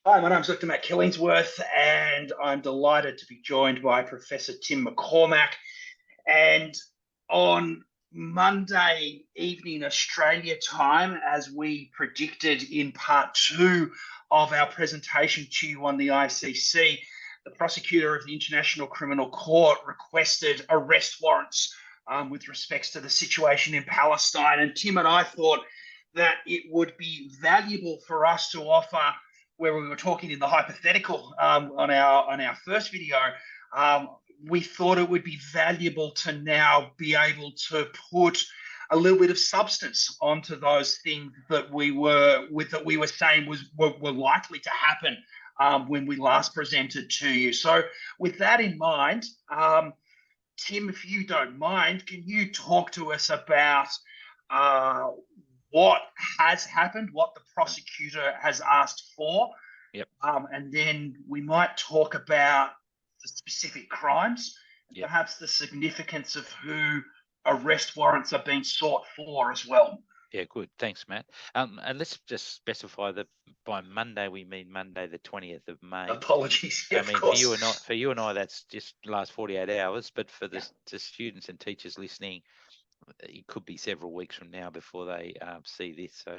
Hi, my name's Dr. Matt Killingsworth, and I'm delighted to be joined by Professor Tim McCormack. And on Monday evening, Australia time, as we predicted in part two of our presentation to you on the ICC, the prosecutor of the International Criminal Court requested arrest warrants with respects to the situation in Palestine. And Tim and I thought that it would be valuable for us to offer, where we were talking in the hypothetical on our first video, um, we thought it would be valuable to now be able to put a little bit of substance onto those things that we were saying were likely to happen when we last presented to you. So, with that in mind, Tim, if you don't mind, can you talk to us about uh, what has happened, what the prosecutor has asked for, Yep. And then we might talk about the specific crimes, and Yep. perhaps the significance of who arrest warrants are being sought for as well. Yeah, good. Thanks, Matt. And let's just specify that by Monday we mean Monday, the 20th of May. Apologies. Yeah, I mean, of course. for you and I, that's just last 48 hours. But for Yeah. the students and teachers listening, it could be several weeks from now before they see this. So,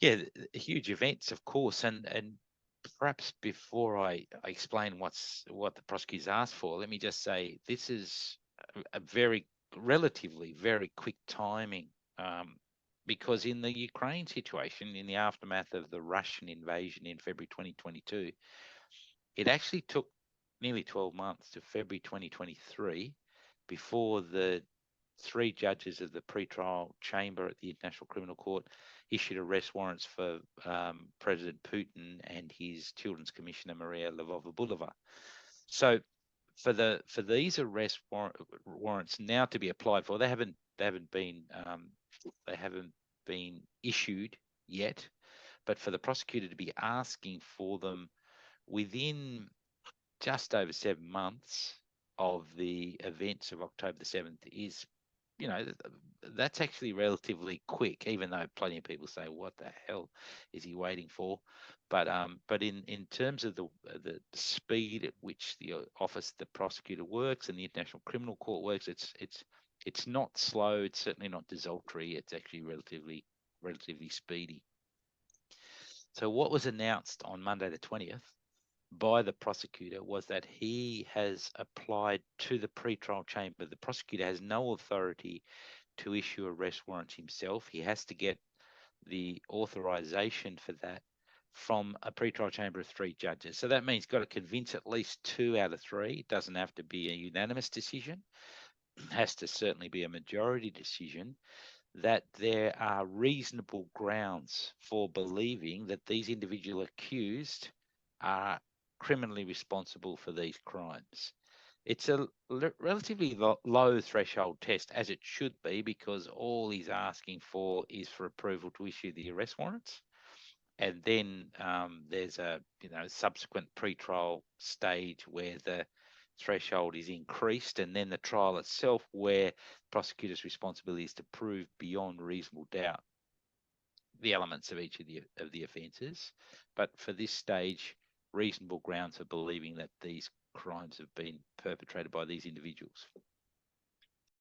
yeah, huge events, of course. And perhaps before I explain what the prosecutors asked for, let me just say this is a very relatively very quick timing, because in the Ukraine situation, in the aftermath of the Russian invasion in February 2022, it actually took nearly 12 months to February 2023 before the three judges of the pretrial chamber at the International Criminal Court issued arrest warrants for President Putin and his children's commissioner Maria Lvova-Bulova. So for these arrest warrants now to be applied for, they haven't been issued yet, but for the prosecutor to be asking for them within just over 7 months of the events of October the 7th is, that's actually relatively quick, even though plenty of people say, what the hell is he waiting for? But in terms of the speed at which the office of the prosecutor works and the International Criminal Court works, it's not slow. It's certainly not desultory. It's actually relatively speedy. So what was announced on Monday the 20th by the prosecutor was that he has applied to the pretrial chamber. The prosecutor has no authority to issue arrest warrants himself. He has to get the authorization for that from a pretrial chamber of three judges. So that means got to convince at least 2 out of 3. It doesn't have to be a unanimous decision. It has to certainly be a majority decision that there are reasonable grounds for believing that these individual accused are criminally responsible for these crimes. It's a relatively low threshold test, as it should be, because all he's asking for is for approval to issue the arrest warrants. And then there's a subsequent pretrial stage where the threshold is increased, and then the trial itself, where prosecutor's responsibility is to prove beyond reasonable doubt the elements of each of the offences. But for this stage, reasonable grounds for believing that these crimes have been perpetrated by these individuals.